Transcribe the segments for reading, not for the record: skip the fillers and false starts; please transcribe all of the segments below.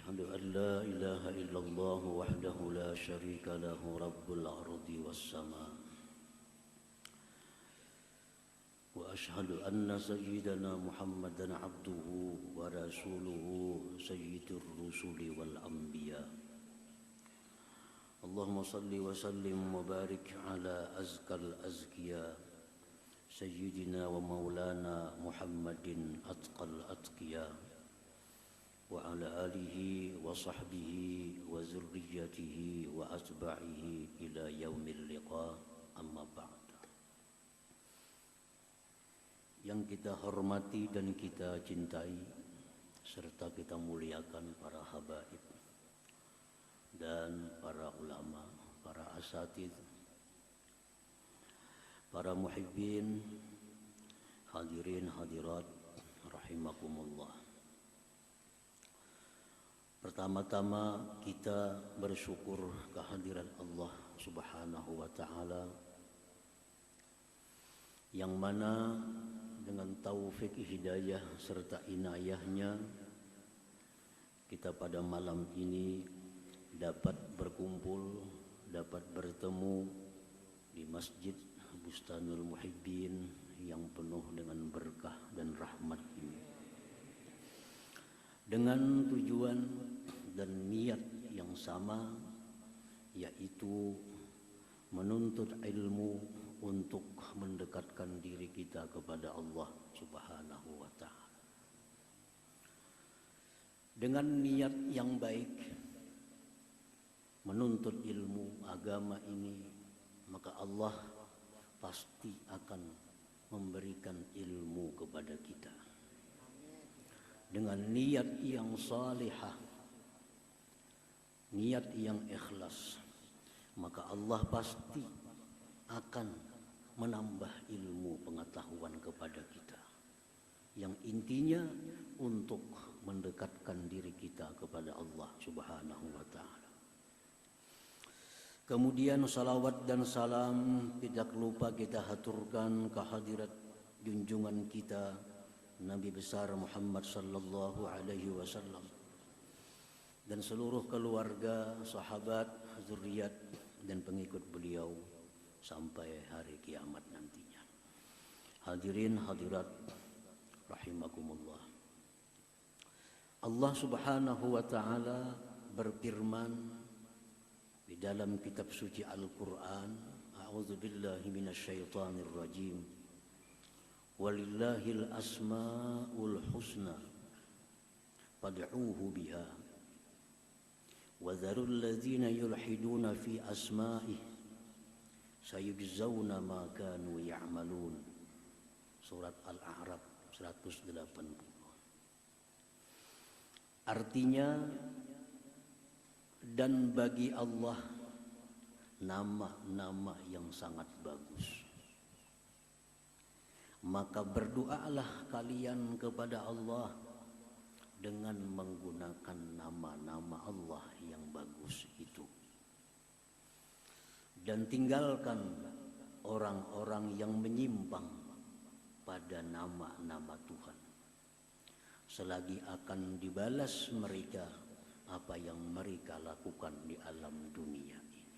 أشهد أن لا إله إلا الله وحده لا شريك له رب الأرض والسماء وأشهد أن سيدنا محمدا عبده ورسوله سيد الرسل والأنبياء اللهم صل وسلم وبارك على أزكى الأزكياء سيدنا ومولانا محمد أتقى الأتقياء وعلى آله وصحبه وذريته وأتباعه إلى يوم اللقاء أما بعد. Yang kita hormati dan kita cintai serta kita muliakan para habaib dan para ulama, para asatidz, para muhibbin, hadirin hadirat rahimakumullah. Pertama-tama kita bersyukur kehadiran Allah Subhanahu wa taala yang mana dengan taufik hidayah serta inayahnya kita pada malam ini dapat berkumpul, dapat bertemu di Masjid Bustanul Muhibbin yang penuh dengan berkah dan rahmat ini dengan tujuan dan niat yang sama, yaitu menuntut ilmu untuk mendekatkan diri kita kepada Allah Subhanahu wa taala. Dengan niat yang baik menuntut ilmu agama ini, maka Allah pasti akan memberikan ilmu kepada kita. Dengan niat yang salihah, niat yang ikhlas, maka Allah pasti akan menambah ilmu pengetahuan kepada kita, yang intinya untuk mendekatkan diri kita kepada Allah Subhanahu wa taala. Kemudian salawat dan salam tidak lupa kita haturkan kehadirat junjungan kita Nabi besar Muhammad sallallahu alaihi wasallam dan seluruh keluarga, sahabat, zuriat dan pengikut beliau sampai hari kiamat nantinya. Hadirin hadirat rahimakumullah. Allah Subhanahu wa taala berfirman di dalam kitab suci Al-Qur'an, a'udzubillahi minasyaitonir rajim. Walillahil asmaul husna fad'uuhu biha wa dharul ladzina yulhiduna fi asma'ihi sayujzauna ma kanu ya'malun. Surat Al-A'raf 180. Artinya, dan bagi Allah nama-nama yang sangat bagus, maka berdoalah kalian kepada Allah dengan menggunakan nama-nama Allah yang bagus itu. Dan tinggalkan orang-orang yang menyimpang pada nama-nama Tuhan, selagi akan dibalas mereka apa yang mereka lakukan di alam dunia ini.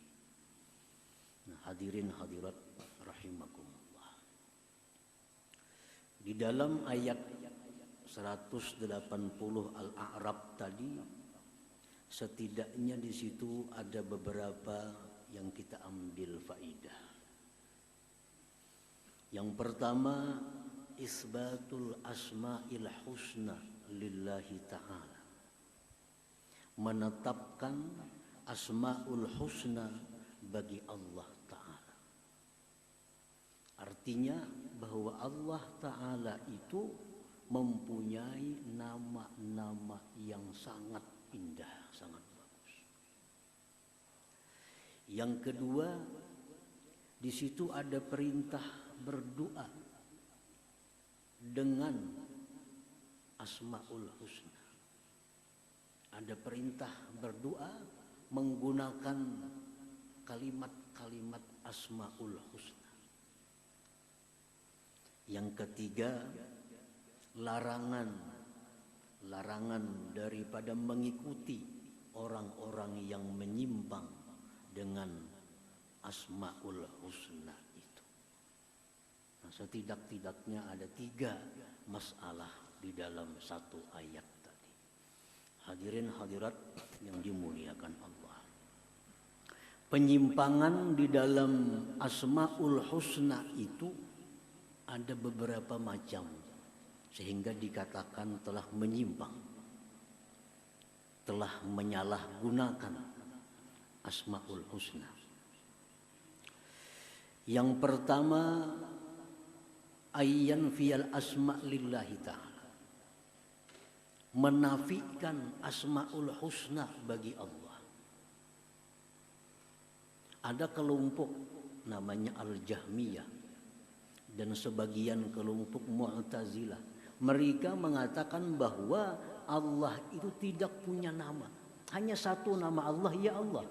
Nah, hadirin hadirat rahimakumullah. Di dalam ayat 180 Al-A'raf tadi, setidaknya di situ ada beberapa yang kita ambil faidah. Yang pertama, isbatul asma'il husna lillahi ta'ala. Menetapkan asma'ul husna bagi Allah Ta'ala. Artinya bahwa Allah Ta'ala itu mempunyai nama-nama yang sangat indah, sangat bagus. Yang kedua, di situ ada perintah berdoa dengan asma'ul husna. Ada perintah berdoa menggunakan kalimat-kalimat asma'ul husna. Yang ketiga, larangan larangan daripada mengikuti orang-orang yang menyimpang dengan Asmaul Husna itu. Nah, setidak-tidaknya ada 3 masalah di dalam satu ayat tadi. Hadirin hadirat yang dimuliakan Allah. Penyimpangan di dalam Asmaul Husna itu ada beberapa macam, sehingga dikatakan telah menyimpang, telah menyalahgunakan Asmaul Husna. Yang pertama, ayyan fiyal asma' lillahi ta'ala, menafikan Asmaul Husna bagi Allah. Ada kelompok namanya Al-Jahmiyah dan sebagian kelompok Mu'tazilah. Mereka mengatakan bahwa Allah itu tidak punya nama. Hanya satu nama Allah, ya Allah.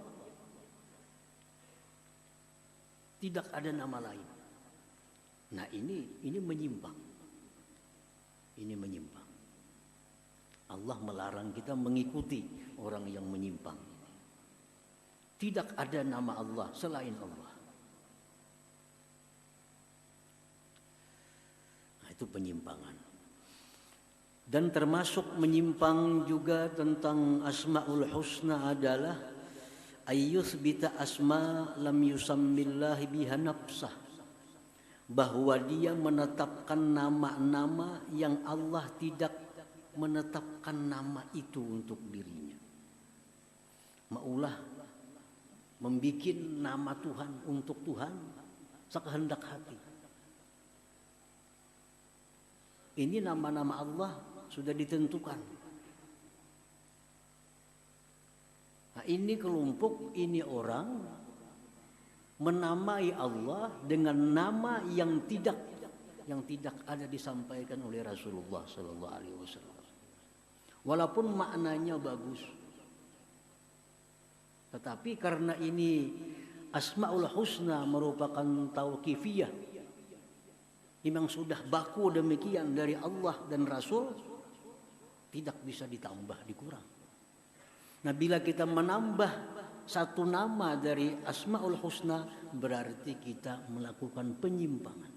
Tidak ada nama lain. Nah, ini menyimpang. Ini menyimpang. Allah melarang kita mengikuti orang yang menyimpang. Tidak ada nama Allah selain Allah. Nah, itu penyimpangan. Dan termasuk menyimpang juga tentang Asmaul Husna adalah ayyuthbita asma lam yusammillahi biha nafsah, bahwa dia menetapkan nama-nama yang Allah tidak menetapkan nama itu untuk dirinya. Maulah membikin nama Tuhan untuk Tuhan sekehendak hati. Ini nama-nama Allah sudah ditentukan. Nah, ini kelompok, ini orang menamai Allah dengan nama yang tidak ada disampaikan oleh Rasulullah Sallallahu Alaihi Wasallam. Walaupun maknanya bagus, tetapi karena ini Asmaul Husna merupakan tauqifiyah, memang sudah baku demikian dari Allah dan Rasul, tidak bisa ditambah dikurang. Nah, bila kita menambah satu nama dari Asmaul Husna, berarti kita melakukan penyimpangan.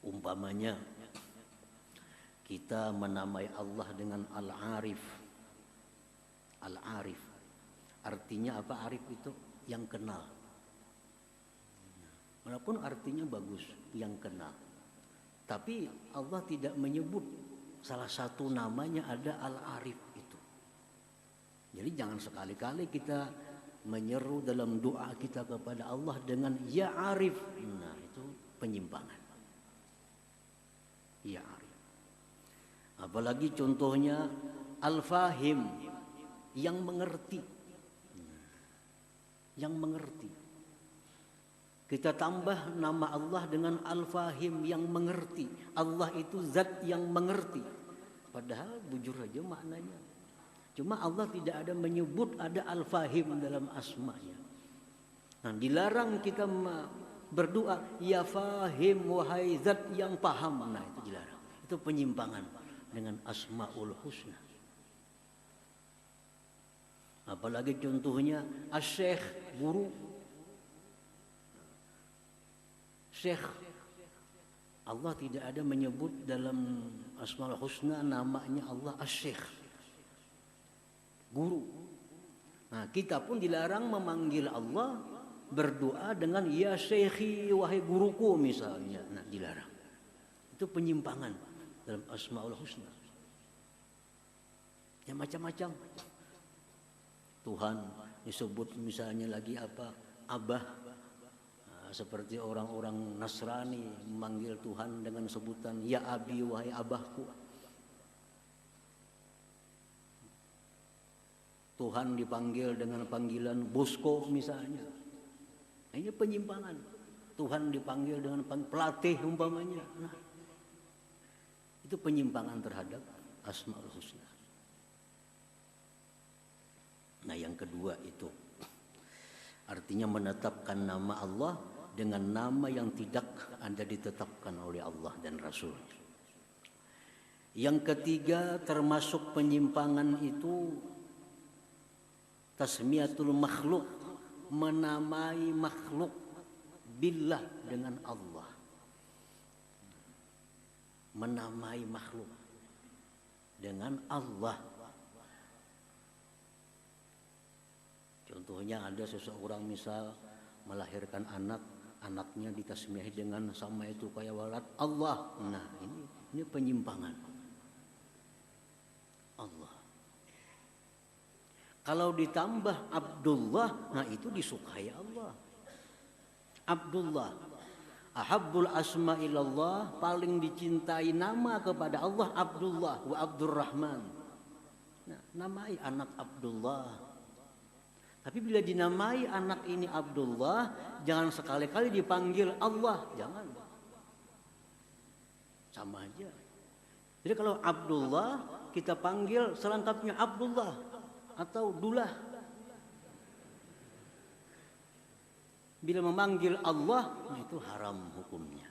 Umpamanya kita menamai Allah dengan Al-Arif. Al-Arif artinya apa? Arif itu yang kenal. Walaupun artinya bagus, yang kenal. Tapi Allah tidak menyebut salah satu namanya ada Al-Arif itu. Jadi jangan sekali-kali kita menyeru dalam doa kita kepada Allah dengan Ya Arif. Nah, itu penyimpangan. Ya Arif. Apalagi contohnya Al-Fahim, yang mengerti. Yang mengerti. Kita tambah nama Allah dengan Al-Fahim, yang mengerti. Allah itu zat yang mengerti. Padahal bujur aja maknanya. Cuma Allah tidak ada menyebut ada Al-Fahim dalam asma'nya. Nah, dilarang kita berdoa Ya Fahim, wahai zat yang paham. Nah, itu dilarang. Itu penyimpangan dengan Asmaul Husna. Apalagi contohnya Asy-Syaikh, guru. Syekh, Allah tidak ada menyebut dalam Asmaul Husna namanya Allah Asy-Syaikh, guru. Nah, kita pun dilarang memanggil Allah berdoa dengan Ya Syekhi, wahai guruku misalnya. Nah, dilarang. Itu penyimpangan dalam Asmaul Husna. Ya macam-macam. Tuhan disebut misalnya lagi apa? Abah. Nah, seperti orang-orang Nasrani memanggil Tuhan dengan sebutan Ya Abi, wahai abahku. Tuhan dipanggil dengan panggilan bosku misalnya. Nah, ini penyimpangan. Tuhan dipanggil dengan pelatih umpamanya. Nah, itu penyimpangan terhadap Asmaul Husna. Nah, yang kedua itu artinya menetapkan nama Allah dengan nama yang tidak ada ditetapkan oleh Allah dan Rasul. Yang ketiga termasuk penyimpangan itu tasmiyatul makhluk, menamai makhluk billah dengan Allah. Menamai makhluk dengan Allah. Contohnya ada seseorang misal melahirkan anak, anaknya ditasmiah dengan sama itu kayak walad Allah. Nah, ini penyimpangan. Allah. Kalau ditambah Abdullah, nah itu disukai Allah. Abdullah, ahabbul asma ilallah, paling dicintai nama kepada Allah Abdullah wa Abdurrahman. Nah, namai anak Abdullah. Tapi bila dinamai anak ini Abdullah, jangan sekali-kali dipanggil Allah, jangan. Sama aja. Jadi kalau Abdullah kita panggil selengkapnya Abdullah atau Dullah. Bila memanggil Allah, nah itu haram hukumnya.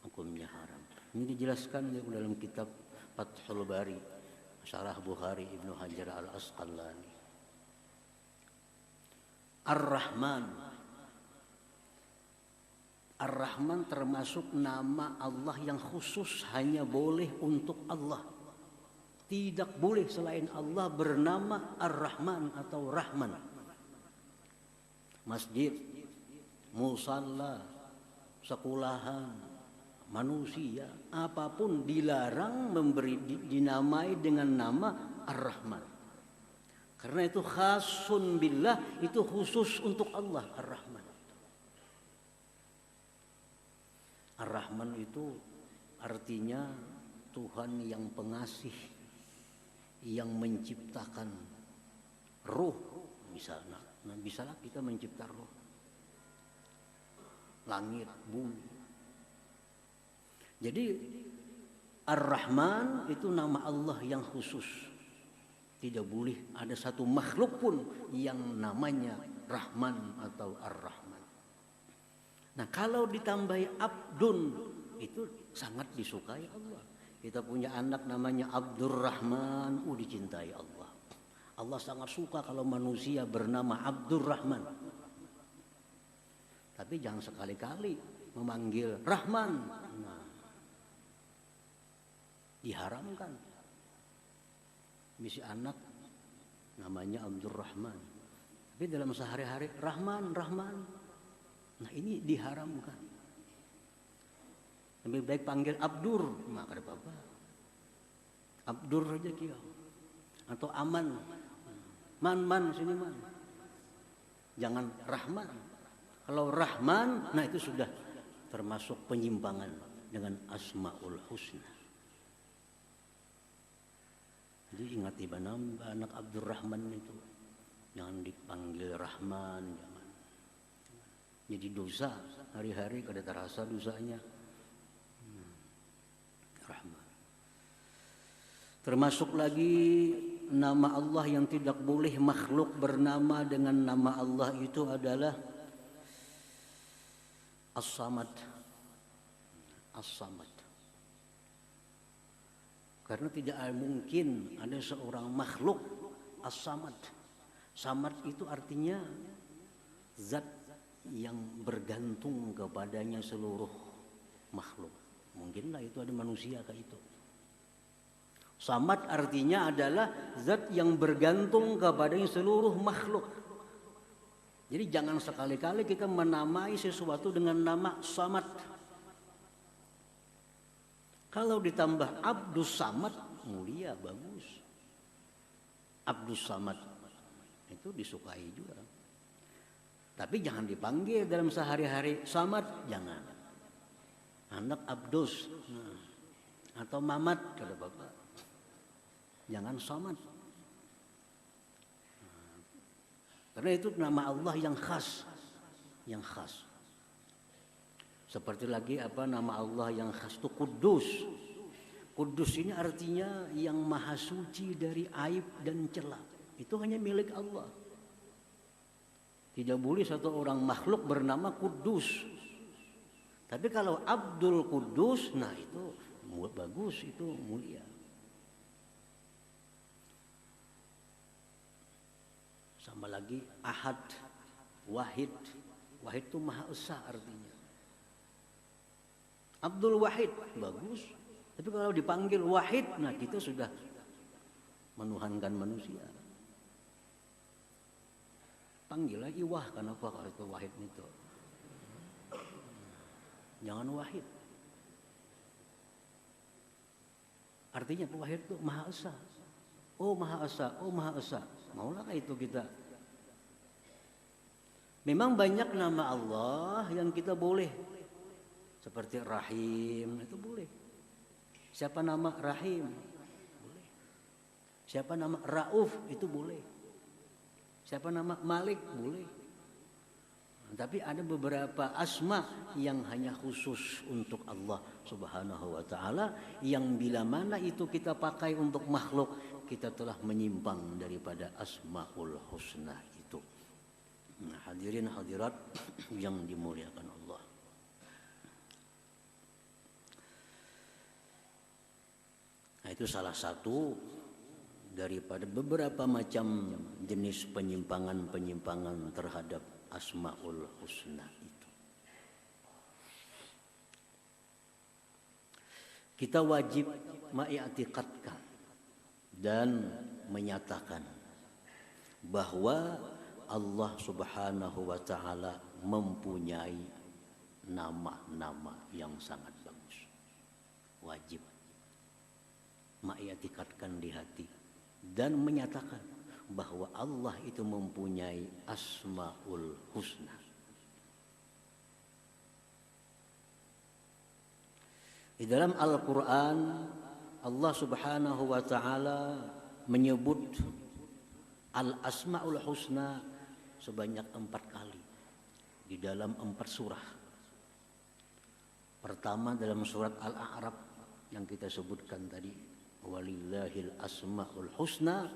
Hukumnya haram. Ini dijelaskan dalam kitab Fathul Bari, Syarah Bukhari Ibnu Hajar Al-Asqalani. Ar-Rahman. Ar-Rahman termasuk nama Allah yang khusus hanya boleh untuk Allah. Tidak boleh selain Allah bernama Ar-Rahman atau Rahman. Masjid, musalla, sekolahan, manusia, apapun dilarang dinamai dengan nama Ar-Rahman. Karena itu khasun billah, itu khusus untuk Allah Ar-Rahman. Ar-Rahman itu artinya Tuhan yang pengasih, yang menciptakan ruh misalnya. Nah, bisalah kita mencipta roh, langit, bumi. Jadi Ar-Rahman itu nama Allah yang khusus. Tidak boleh ada satu makhluk pun yang namanya Rahman atau Ar-Rahman. Nah, kalau ditambahi Abdun, itu sangat disukai Allah. Kita punya anak namanya Abdurrahman, dicintai Allah. Allah sangat suka kalau manusia bernama Abdurrahman. Tapi jangan sekali-kali memanggil Rahman. Nah, diharamkan. Misi anak namanya Abdurrahman. Tapi dalam sehari-hari Rahman. Nah, ini diharamkan. Lebih baik panggil Abdur, maka ada apa-apa. Abdur saja kia. Atau Aman. Man sini man. Jangan Rahman. Kalau Rahman, nah itu sudah termasuk penyimpangan dengan Asmaul Husna. Jadi ingat anak Abdurrahman itu, jangan dipanggil Rahman, jangan. Jadi dosa hari-hari kada terasa dosanya. Rahman. Termasuk lagi nama Allah yang tidak boleh makhluk bernama dengan nama Allah itu adalah As-Samad. As-Samad. Karena tidak mungkin ada seorang makhluk As-Samad. Samad itu artinya zat yang bergantung kepadanya seluruh makhluk. Mungkinlah itu ada manusia kayak itu. Samad artinya adalah zat yang bergantung kepada seluruh makhluk. Jadi jangan sekali-kali kita menamai sesuatu dengan nama Samad. Kalau ditambah Abdus Samad, mulia, bagus. Abdus Samad itu disukai juga. Tapi jangan dipanggil dalam sehari-hari Samad, jangan. Anak Abdus atau Mamat kata Bapak. Jangan Samad. Karena itu nama Allah yang khas. Yang khas. Seperti lagi nama Allah yang khas itu Kudus. Kudus ini artinya yang maha suci dari aib dan celah. Itu hanya milik Allah. Tidak boleh satu orang makhluk bernama Kudus. Tapi kalau Abdul Kudus, nah itu bagus, itu mulia. Sama lagi Ahad, Wahid. Wahid itu Maha Esa artinya. Abdul Wahid bagus, tapi kalau dipanggil Wahid, nah kita sudah menuhankan manusia. Panggil lagi Wah, kenapa kalau itu Wahid itu? Jangan Wahid. Artinya Wahid itu Maha Esa. Oh Maha Esa, oh Maha Esa. Maulah itu kita. Memang banyak nama Allah yang kita boleh. Seperti Rahim, itu boleh. Siapa nama Rahim? Boleh. Siapa nama Rauf? Itu boleh. Siapa nama Malik? Boleh. Tapi ada beberapa asma yang hanya khusus untuk Allah Subhanahu wa ta'ala, yang bila mana itu kita pakai untuk makhluk, kita telah menyimpang daripada Asmaul Husna itu. Nah, hadirin hadirat yang dimuliakan Allah. Nah, itu salah satu daripada beberapa macam jenis penyimpangan-penyimpangan terhadap Asmaul Husna itu. Kita wajib mengiktikadkan dan menyatakan bahwa Allah Subhanahu wa ta'ala mempunyai nama-nama yang sangat bagus. Wajib mengiktikadkan di hati dan menyatakan bahwa Allah itu mempunyai Asmaul Husna. Di dalam Al-Quran, Allah Subhanahu wa ta'ala menyebut Al-Asmaul Husna sebanyak 4 kali di dalam 4 surah. Pertama dalam surat Al-A'raf yang kita sebutkan tadi, walillahil asmaul husna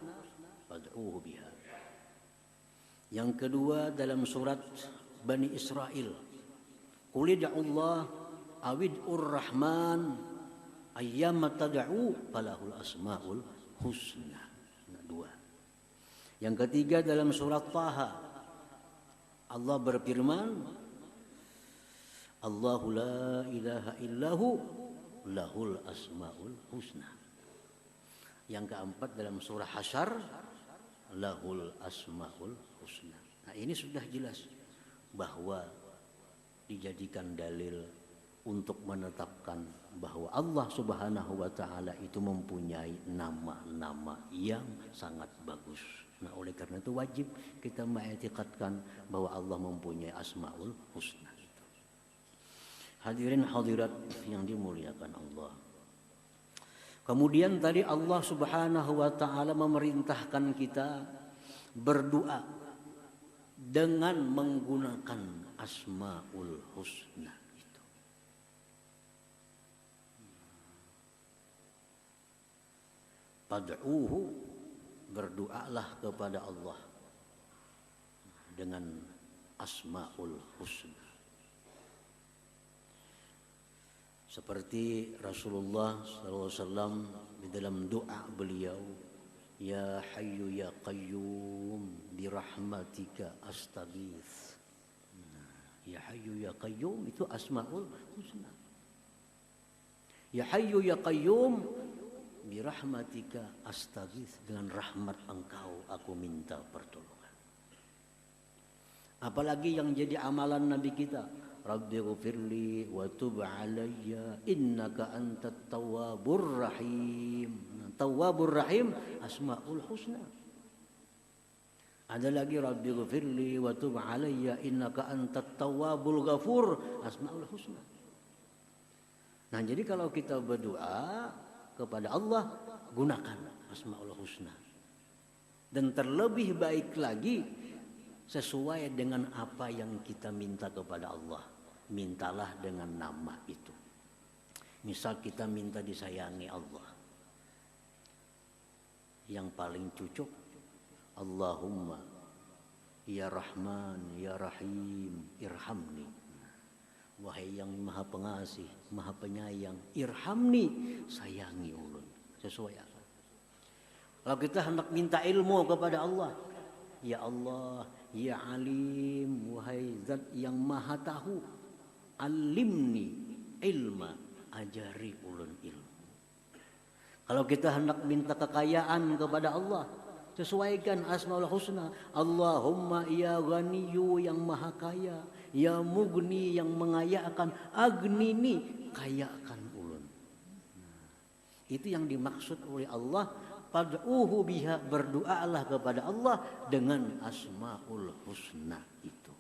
fad'uhu biha. Yang kedua dalam surat Bani Israel, qul ud'ullah awid'ur rahman ayyama tad'u falahul asmaul husna. Nah, 2. Yang ketiga dalam surat Taha, Allah berfirman, Allahu la ilaha illahu lahul asmaul husna. Yang keempat dalam surah Hasyr, lahul asmaul husna. Nah, ini sudah jelas bahwa dijadikan dalil untuk menetapkan bahwa Allah Subhanahu wa ta'ala itu mempunyai nama-nama yang sangat bagus. Nah, oleh karena itu wajib kita mengiktikadkan bahwa Allah mempunyai asmaul husna. Hadirin hadirat yang dimuliakan Allah. Kemudian tadi Allah Subhanahu wa ta'ala memerintahkan kita berdoa dengan menggunakan Asmaul Husna itu. Pad'uhu, berdoalah kepada Allah dengan Asmaul Husna. Seperti Rasulullah SAW di dalam doa beliau, Ya Hayyu Ya Qayyum birahmatika astaghits. Ya Hayyu Ya Qayyum itu Asmaul Husna. Ya Hayyu Ya Qayyum birahmatika astaghits, dengan rahmat engkau aku minta pertolongan. Apalagi yang jadi amalan Nabi kita, Rabbi ghfirli wa tub alayya innaka antat tawwabur rahim. Tawwabur rahim Asmaul Husna. Ada lagi Rabbi ghfirli wa tub alayya innaka antat tawwabul ghafur, Asmaul Husna. Nah, jadi kalau kita berdoa kepada Allah, gunakan Asmaul Husna. Dan terlebih baik lagi sesuai dengan apa yang kita minta kepada Allah. Mintalah dengan nama itu. Misal kita minta disayangi Allah, yang paling cocok Allahumma ya Rahman ya Rahim irhamni. Wahai yang maha pengasih, maha penyayang, irhamni, sayangi ulun. Sesuai Allah. Kalau kita hendak minta ilmu kepada Allah, ya Allah, ya alim, wahai zat yang maha tahu, alimni ilma, ajari ulun ilmu. Kalau kita hendak minta kekayaan kepada Allah, sesuaikan Asmaul Husna. Allahumma ya Ghaniyyu yang maha kaya, ya Mugni yang mengayakan, agnini, kayakan ulun. Itu yang dimaksud oleh Allah. Fad'uhu biha, berdoalah kepada Allah dengan Asmaul Husna itu.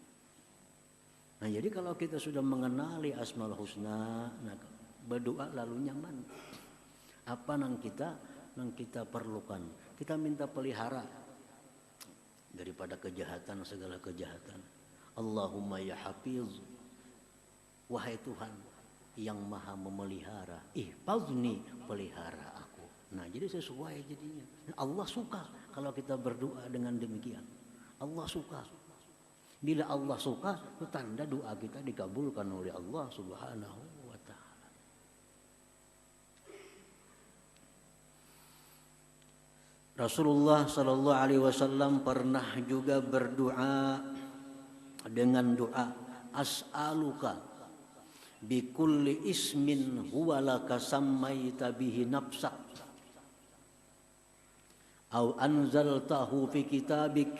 Nah, jadi kalau kita sudah mengenali Asmaul Husna, nah, berdoa lalu nyaman. Apa yang kita perlukan? Kita minta pelihara daripada kejahatan, segala kejahatan. Allahumma ya Hafiz, wahai Tuhan yang maha memelihara, ihfazni, pelihara aku. Nah, jadi sesuai jadinya. Allah suka kalau kita berdoa dengan demikian. Allah suka. Bila Allah suka, itu tanda doa kita dikabulkan oleh Allah Subhanahu wa ta'ala. Rasulullah sallallahu alaihi wasallam pernah juga berdoa dengan doa as'aluka bi kulli ismin huwa laka sammaita bihi nafsak au anzaltahu fi kitabik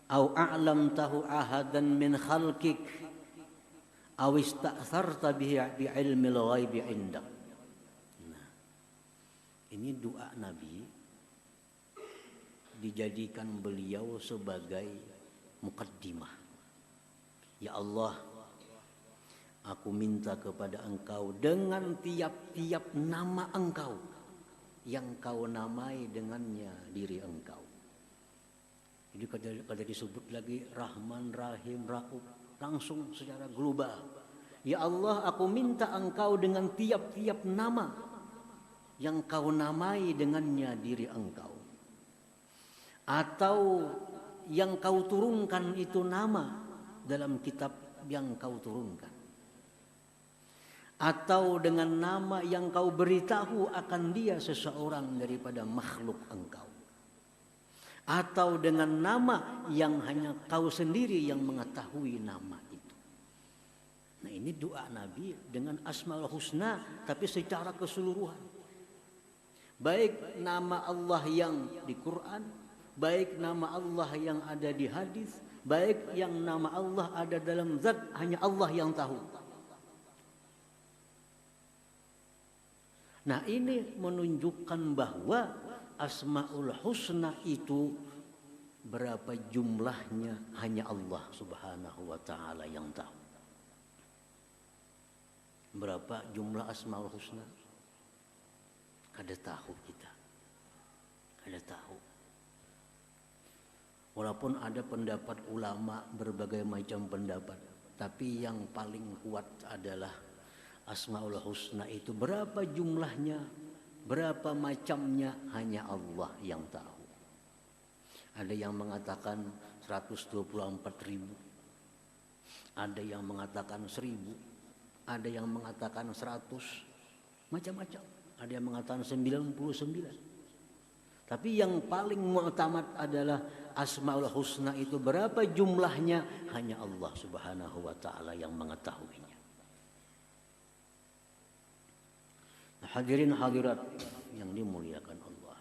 au a'lamtahu ahadan min khalqik au ista'tharta bihi bi ilmil ghaibi indak. Nah, ini doa Nabi dijadikan beliau sebagai mukaddimah. Ya Allah, aku minta kepada Engkau dengan tiap-tiap nama Engkau yang Kau namai dengannya diri Engkau. Jadi kalau disebut lagi Rahman, Rahim, Rauf, langsung secara global. Ya Allah, aku minta Engkau dengan tiap-tiap nama yang Kau namai dengannya diri Engkau. Atau yang Kau turunkan itu nama dalam kitab yang Kau turunkan. Atau dengan nama yang Kau beritahu akan dia seseorang daripada makhluk Engkau. Atau dengan nama yang hanya Kau sendiri yang mengetahui nama itu. Nah, ini doa Nabi dengan Asmaul Husna tapi secara keseluruhan. Baik nama Allah yang di Quran, baik nama Allah yang ada di hadis, baik yang nama Allah ada dalam zat, hanya Allah yang tahu. Nah, ini menunjukkan bahwa Asmaul Husna itu berapa jumlahnya hanya Allah Subhanahu wa ta'ala yang tahu. Berapa jumlah Asmaul Husna? Kada tahu kita. Kada tahu. Walaupun ada pendapat ulama, berbagai macam pendapat, tapi yang paling kuat adalah Asmaul Husna itu berapa jumlahnya, berapa macamnya, hanya Allah yang tahu. Ada yang mengatakan 124.000, ada yang mengatakan 1.000, ada yang mengatakan 100, macam-macam. Ada yang mengatakan 99. Tapi yang paling mu'tamad adalah Asmaul Husna itu berapa jumlahnya, hanya Allah Subhanahu wa ta'ala yang mengetahuinya. Nah, hadirin hadirat yang dimuliakan Allah.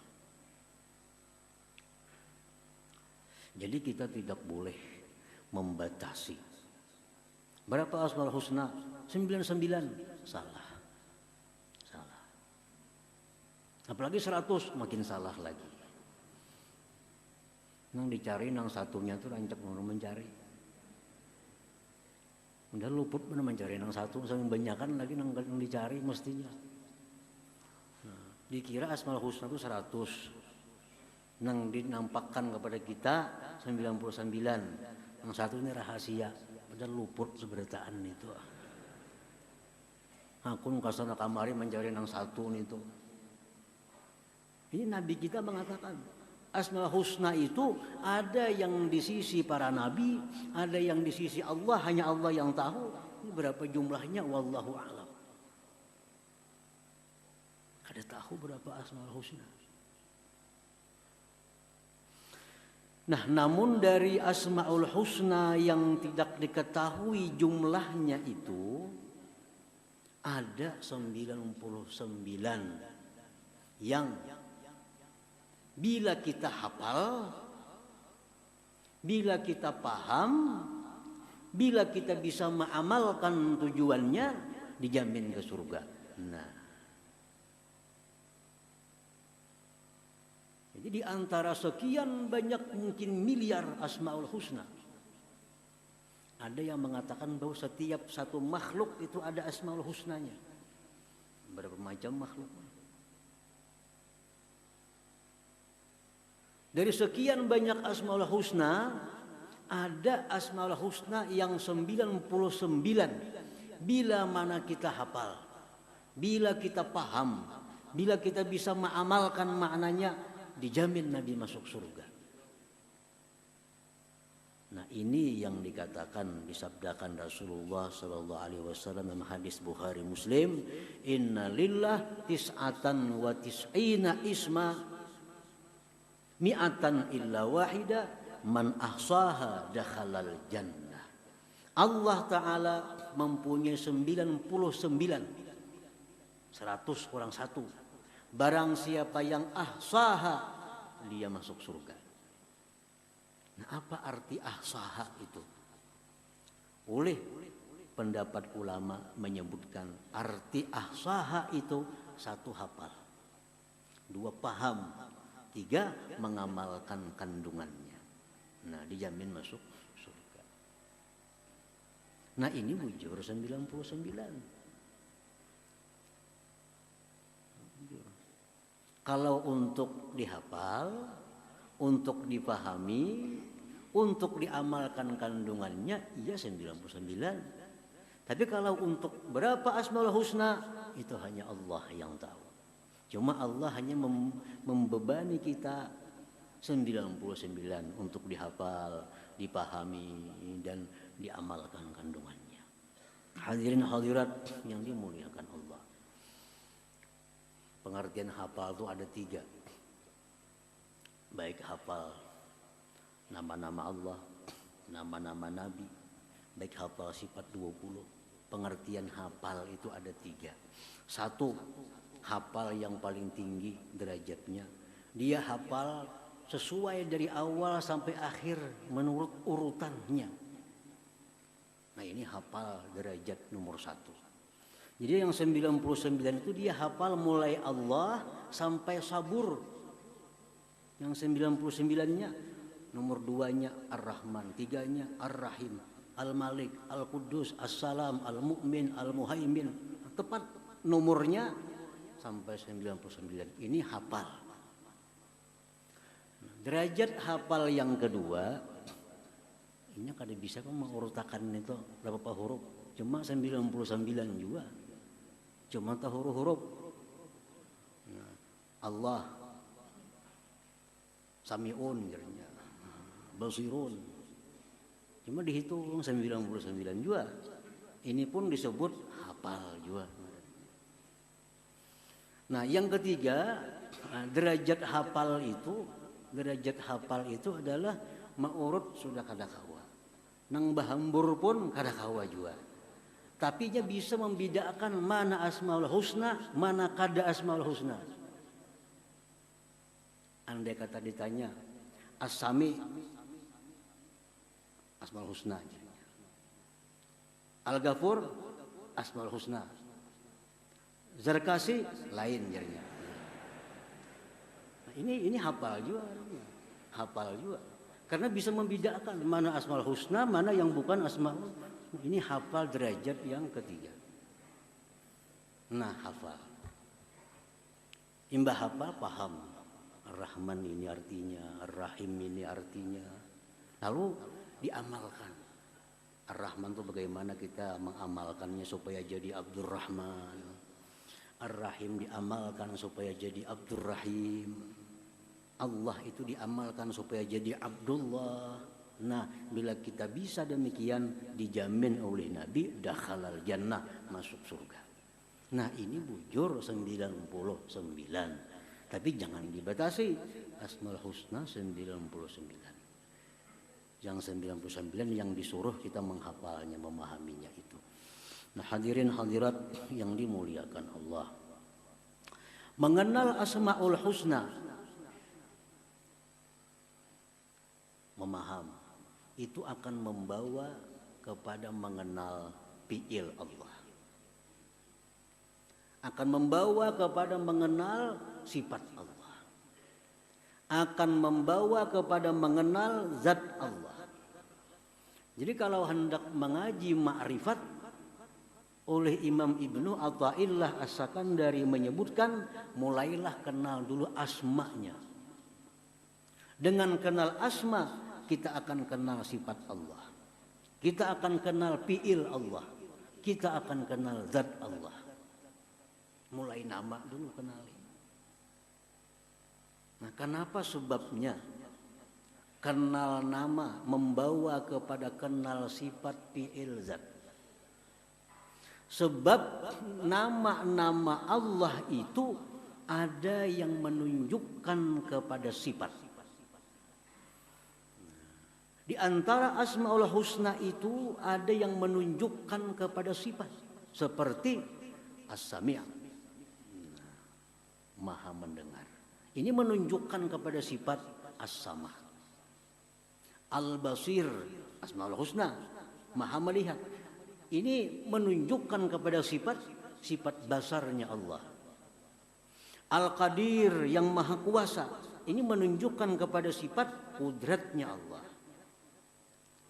Jadi kita tidak boleh membatasi. Berapa Asmaul Husna? 99. Salah. Apalagi 100, makin salah lagi. Nang dicari nang satunya tuh rancak mau mencari. Udah luput mana mencari nang satu, sampai banyakan lagi nang dicari mestinya. Nah, dikira Asmaul Husna itu 100. Nang dinampakkan kepada kita 99. Nang satu ini rahasia, padahal luput seberataan itu. Aku kasana kamari mencari nang satu itu. Ini Nabi kita mengatakan Asmaul Husna itu ada yang di sisi para nabi, ada yang di sisi Allah, hanya Allah yang tahu. Ini berapa jumlahnya? Wallahu a'lam. Kada tahu berapa Asmaul Husna. Nah, namun dari Asmaul Husna yang tidak diketahui jumlahnya itu ada 99 yang bila kita hafal, bila kita paham, bila kita bisa mengamalkan tujuannya, dijamin ke surga. Nah, jadi di antara sekian banyak mungkin miliar Asmaul Husna, ada yang mengatakan bahwa setiap satu makhluk itu ada Asmaul Husnanya. Berapa macam makhluk? Dari sekian banyak Asmaul Husna, ada Asmaul Husna yang 99. Bila mana kita hafal, bila kita paham, bila kita bisa mengamalkan maknanya, dijamin Nabi masuk surga. Nah, ini yang dikatakan, disabdakan Rasulullah sallallahu alaihi wasallam dalam hadis Bukhari Muslim, inna lillah tis'atan wa tis'ina isma mi'atan illa wahida man ahsaha dakhalal jannah. Allah Ta'ala mempunyai 99, 100 kurang 1. Barang siapa yang ahsaha, dia masuk surga. Nah, apa arti ahsaha itu? Oleh pendapat ulama menyebutkan arti ahsaha itu 1 hafal, 2 paham, 3 mengamalkan kandungannya. Nah, dijamin masuk surga. Nah, ini bujur 99. Kalau untuk dihafal, untuk dipahami, untuk diamalkan kandungannya, iya 99. Tapi kalau untuk berapa Asmaul Husna, itu hanya Allah yang tahu. Cuma Allah hanya membebani kita 99 untuk dihafal, dipahami, dan diamalkan kandungannya. Hadirin hadirat yang dimuliakan Allah. Pengertian hafal itu ada 3. Baik hafal nama-nama Allah, nama-nama Nabi, baik hafal sifat 20. Pengertian hafal itu ada 3. 1, hafal yang paling tinggi derajatnya. Dia hafal sesuai dari awal sampai akhir menurut urutannya. Nah, ini hafal derajat nomor 1. Jadi yang 99 itu dia hafal mulai Allah sampai sabur. Yang 99-nya, nomor 2-nya Ar-Rahman, 3-nya Ar-Rahim, Al-Malik, Al-Quddus, As-Salam, Al-Mu'min, Al-Muhaimin. Tepat nomornya sampai 99. Ini hafal. Derajat hafal yang kedua, ini kada bisa kan mengurutakan itu berapa huruf. Cuma 99 juga. Cuma tahu huruf-huruf. Nah, Allah Sami'un, Basirun. Cuma dihitung 99 juga. Ini pun disebut hafal juga. Nah, yang ketiga, derajat hafal itu adalah ma'urut sudah kada kawa. Nang bahambur pun kada kawa juga. Tapi dia bisa membedakan mana Asmaul Husna, mana kada Asmaul Husna. Andai kata ditanya, As-Sami, Asmaul Husna. Al-Ghafur, Asmaul Husna. Zarkasi, lain jadinya. Nah, ini hafal juga. Hafal juga. Karena bisa membedakan mana Asmaul Husna, mana yang bukan Asmaul. Ini hafal derajat yang ketiga. Nah, hafal. Imbah hafal paham. Ar-Rahman ini artinya, Ar-Rahim ini artinya. Lalu diamalkan. Ar-Rahman itu bagaimana kita mengamalkannya supaya jadi Abdurrahman. Ar-Rahim diamalkan supaya jadi Abdurrahim. Allah itu diamalkan supaya jadi Abdullah. Nah, bila kita bisa demikian, dijamin oleh Nabi dakhalal jannah, masuk surga. Nah, ini bujur 99. Tapi jangan dibatasi. Asmaul Husna 99. Yang 99 yang disuruh kita menghafalnya, memahaminya itu. Nah, hadirin hadirat yang dimuliakan Allah. Mengenal Asmaul Husna, memaham, itu akan membawa kepada mengenal fi'il Allah. Akan membawa kepada mengenal sifat Allah. Akan membawa kepada mengenal zat Allah. Jadi kalau hendak mengaji ma'rifat, oleh Imam Ibnu Athaillah As-Sakandari menyebutkan, mulailah kenal dulu asma'nya. Dengan kenal asma, kita akan kenal sifat Allah. Kita akan kenal fi'il Allah. Kita akan kenal zat Allah. Mulai nama dulu kenali. Nah, kenapa sebabnya? Kenal nama membawa kepada kenal sifat fi'il zat. Sebab nama-nama Allah itu ada yang menunjukkan kepada sifat. Di antara Asmaul Husna itu ada yang menunjukkan kepada sifat. Seperti As-Sami', Maha mendengar. Ini menunjukkan kepada sifat As-Sama'. Al-Basir, Asmaul Husna, Maha melihat. Ini menunjukkan kepada sifat basarnya Allah. Al-Qadir yang Maha Kuasa, ini menunjukkan kepada sifat kudratnya Allah.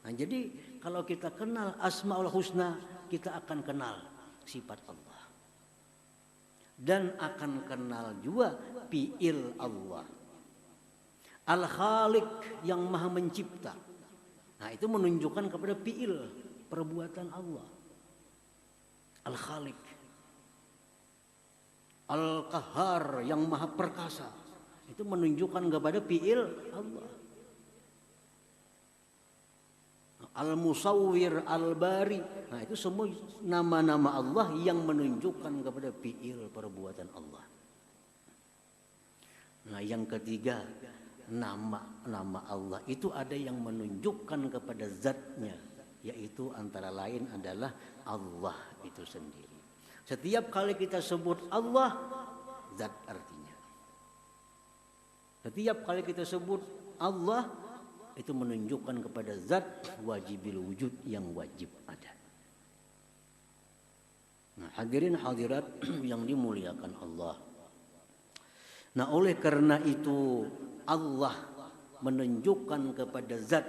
Nah, jadi kalau kita kenal Asmaul Husna, kita akan kenal sifat Allah. Dan akan kenal juga fi'il Allah. Al-Khaliq yang Maha mencipta. Nah, itu menunjukkan kepada fi'il, perbuatan Allah. Al-Khaliq. Al-Qahhar yang Maha perkasa. Itu menunjukkan kepada fi'il Allah. Al-Musawwir, Al-Bari. Nah, itu semua nama-nama Allah yang menunjukkan kepada fi'il, perbuatan Allah. Nah, yang ketiga, nama-nama Allah itu ada yang menunjukkan kepada zatnya, yaitu antara lain adalah Allah itu sendiri. Setiap kali kita sebut Allah, zat artinya. Setiap kali kita sebut Allah, itu menunjukkan kepada zat wajibil wujud yang wajib ada. Nah, hadirin hadirat yang dimuliakan Allah. Nah, oleh karena itu Allah menunjukkan kepada zat,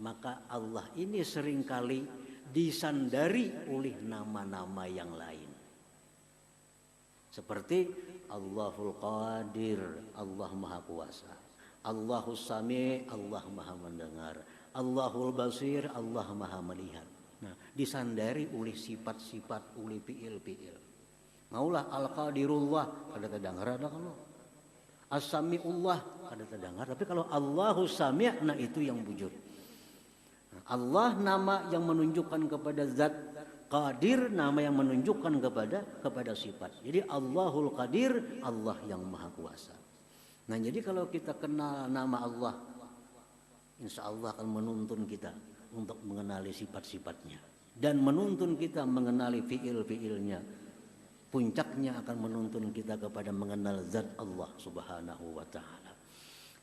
maka Allah ini seringkali disandari oleh nama-nama yang lain. Seperti Allahul Qadir, Allah Maha Kuasa. Allahus Sami', Allah Maha mendengar. Allahul Basir, Allah Maha melihat. Nah, disandari oleh sifat-sifat, oleh fi'il-fi'il. Maulah Al-Qadirullah, ada terdengar ada kalau. As-Sami'ullah, ada terdengar. Tapi kalau Allahus Sami', nah itu yang bujur. Allah nama yang menunjukkan kepada zat, Qadir nama yang menunjukkan kepada sifat. Jadi Allahul Qadir, Allah yang Maha Kuasa. Nah, jadi kalau kita kenal nama Allah, insya Allah akan menuntun kita untuk mengenali sifat-sifatnya dan menuntun kita mengenali fi'il-fi'ilnya. Puncaknya akan menuntun kita kepada mengenal zat Allah Subhanahu wa ta'ala.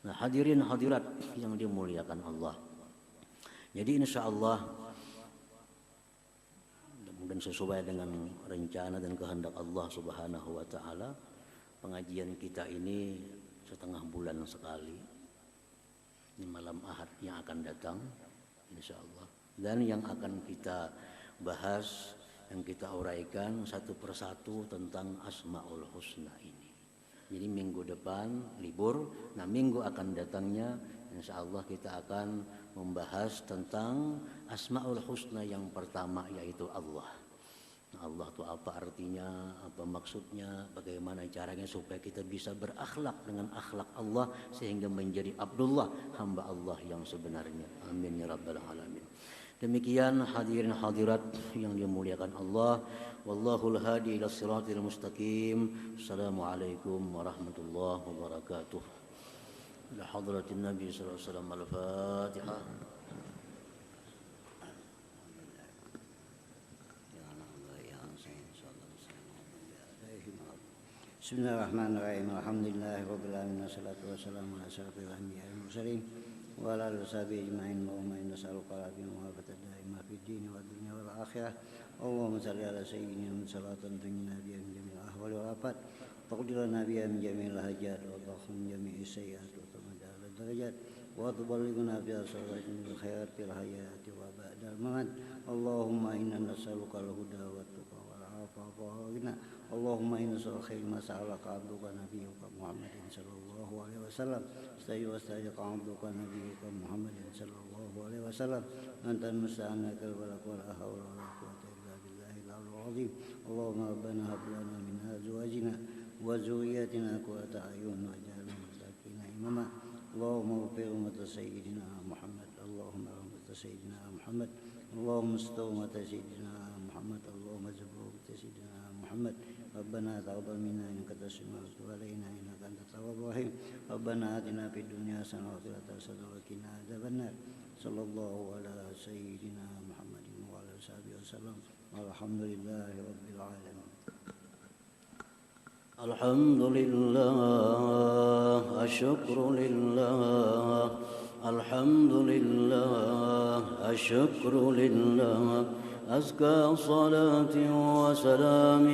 Nah, hadirin hadirat yang dimuliakan Allah. Jadi insya Allah mudah-mudahan sesuai dengan rencana dan kehendak Allah Subhanahu wa ta'ala, pengajian kita ini setengah bulan sekali. Ini malam Ahad yang akan datang insya Allah. Dan yang akan kita bahas, yang kita uraikan satu persatu tentang Asmaul Husna ini. Jadi minggu depan libur, nah minggu akan datangnya insya Allah kita akan membahas tentang Asmaul Husna yang pertama, yaitu Allah. Allah itu apa artinya, apa maksudnya, bagaimana caranya supaya kita bisa berakhlak dengan akhlak Allah sehingga menjadi Abdullah, hamba Allah yang sebenarnya. Amin ya rabbal alamin. Demikian hadirin hadirat yang dimuliakan Allah. Wallahul hadi ila siratil mustaqim. Assalamualaikum warahmatullahi wabarakatuh. Ila hadratin Nabi sallallahu alaihi wasallam. Al-Fatihah. Bismillahirrahmanirrahim. Alhamdulillahirabbil alamin wassalatu wassalamu ala asyrafil anbiya'i wal mursalin wa ala alihi washabihi ajma'in. Allahumma inna nas'aluka al-afiyah wa al-afiyata daimah fid din wad dunya wal akhirah. Allahumma shalli ala sayyidina Muhammad salatan tunjina biha min jami'il ahwali wal afat taqdi lana biha min jami'il hajat wa takhum jami'is sayyi'at wa tamadda darajat wa tuballighuna biha salatin bil khairat fil hayati wa ba'dal mamat. Allahumma inna nas'aluka al-huda wat tuqa wal afafa wal ghina. Allahumma inna khairu ma sa'alaka abduka nabiyyuka Muhammadin sallallahu alaihi wasallam. Stajaka abduka nabiyyuka Muhammadin sallallahu alaihi wasallam. Anta musta'anaka wa la hawla wa la quwwata illa billahil aliyyil azim. Allahumma rabbana hab lana min azwajina wa dhurriyyatina qurrata a'yun waj'alna lil muttaqina imama. Allahumma ighfir ummata sayyidina Muhammad. Allahumma rahmat sayyidina Muhammad. Allahumma astur ummata sayyidina Muhammad. Allahumma jabur ummata sayyidina Muhammad. ربنا تقبل منا انك انت السميع العليم وتب علينا انك انت التواب الرحيم. ربنا اتنا في الدنيا حسنه وفي الاخره حسنه وقنا عذاب النار. صلى الله على سيدنا محمد وعلى اله وصحبه وسلم والحمد لله رب العالمين. الحمد لله الشكر لله الحمد لله الشكر لله أزكى صلاة وسلام